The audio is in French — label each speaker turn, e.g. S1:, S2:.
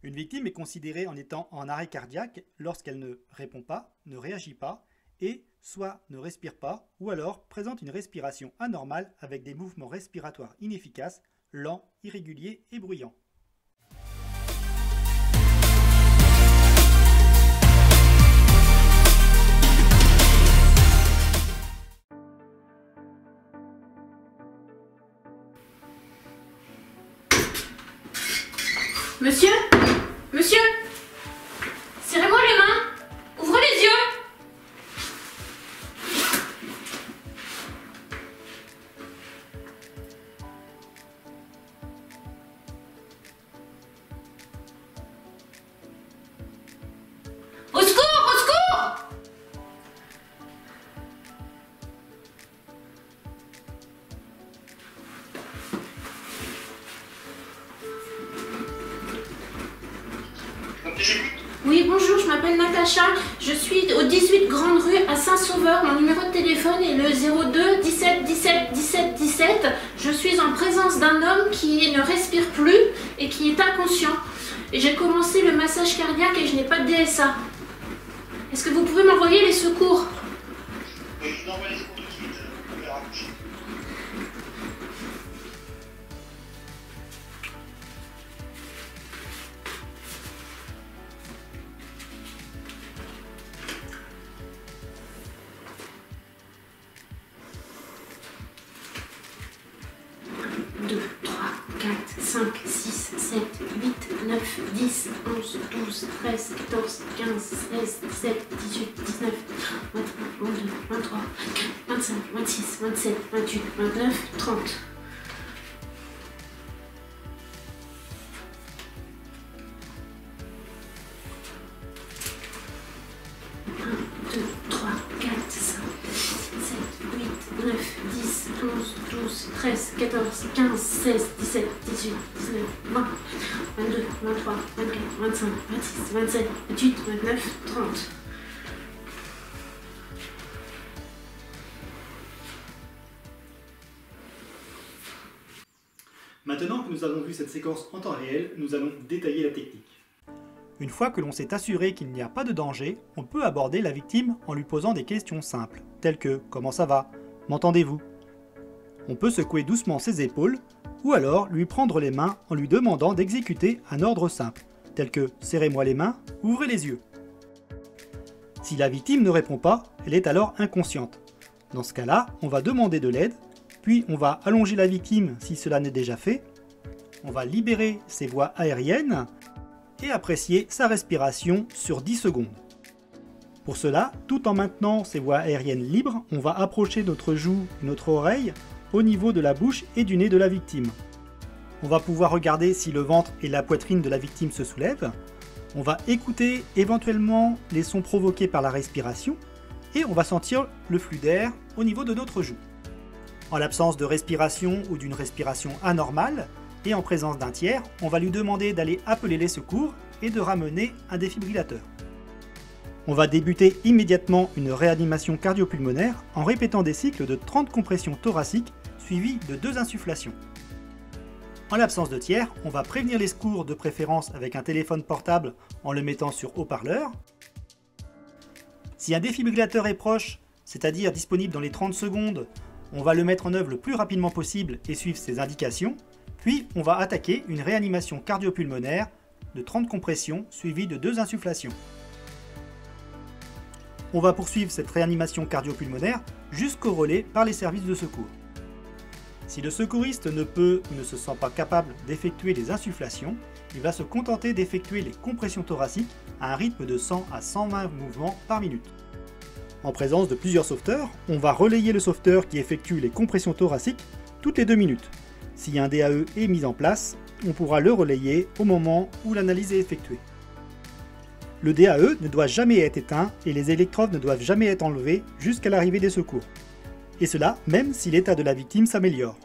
S1: Une victime est considérée en étant en arrêt cardiaque lorsqu'elle ne répond pas, ne réagit pas et soit ne respire pas ou alors présente une respiration anormale avec des mouvements respiratoires inefficaces, lents, irréguliers et bruyants.
S2: Monsieur? Monsieur? Serrez-moi les mains! Ouvrez les yeux! Au secours! Au secours! Oui, bonjour, je m'appelle Natacha, je suis au 18 Grande Rue à Saint-Sauveur, mon numéro de téléphone est le 02 17 17 17 17. Je suis en présence d'un homme qui ne respire plus et qui est inconscient. Et j'ai commencé le massage cardiaque et je n'ai pas de DSA. Est-ce que vous pouvez m'envoyer les secours?
S3: Je vous envoie les secours tout de suite, on verra.
S2: Deux, 3, 4, 5, 6, 7, 8, 9, 10, 11, 12, 13, 14, 15, 16, 17, 18, 19, 21, 22, 23, 25, 26, 27, 28, 29, 30. Neuf, 10, 11, 12, 13, 14, 15, 16, 17, 18, 19, 20, 22, 23, 24, 25, 26, 27, 28, 29, 30.
S1: Maintenant que nous avons vu cette séquence en temps réel, nous allons détailler la technique. Une fois que l'on s'est assuré qu'il n'y a pas de danger, on peut aborder la victime en lui posant des questions simples, telles que « Comment ça va ? M'entendez-vous » On peut secouer doucement ses épaules, ou alors lui prendre les mains en lui demandant d'exécuter un ordre simple, tel que « Serrez-moi les mains, ouvrez les yeux ». Si la victime ne répond pas, elle est alors inconsciente. Dans ce cas-là, on va demander de l'aide, puis on va allonger la victime si cela n'est déjà fait, on va libérer ses voies aériennes, et apprécier sa respiration sur 10 secondes. Pour cela, tout en maintenant ses voies aériennes libres, on va approcher notre joue et notre oreille au niveau de la bouche et du nez de la victime. On va pouvoir regarder si le ventre et la poitrine de la victime se soulèvent. On va écouter éventuellement les sons provoqués par la respiration et on va sentir le flux d'air au niveau de notre joue. En l'absence de respiration ou d'une respiration anormale, et en présence d'un tiers, on va lui demander d'aller appeler les secours et de ramener un défibrillateur. On va débuter immédiatement une réanimation cardio-pulmonaire en répétant des cycles de 30 compressions thoraciques suivis de 2 insufflations. En l'absence de tiers, on va prévenir les secours de préférence avec un téléphone portable en le mettant sur haut-parleur. Si un défibrillateur est proche, c'est-à-dire disponible dans les 30 secondes, on va le mettre en œuvre le plus rapidement possible et suivre ses indications. Puis, on va attaquer une réanimation cardio-pulmonaire de 30 compressions suivie de 2 insufflations. On va poursuivre cette réanimation cardio-pulmonaire jusqu'au relais par les services de secours. Si le secouriste ne peut ou ne se sent pas capable d'effectuer les insufflations, il va se contenter d'effectuer les compressions thoraciques à un rythme de 100 à 120 mouvements par minute. En présence de plusieurs sauveteurs, on va relayer le sauveteur qui effectue les compressions thoraciques toutes les 2 minutes. Si un DAE est mis en place, on pourra le relayer au moment où l'analyse est effectuée. Le DAE ne doit jamais être éteint et les électrodes ne doivent jamais être enlevées jusqu'à l'arrivée des secours. Et cela même si l'état de la victime s'améliore.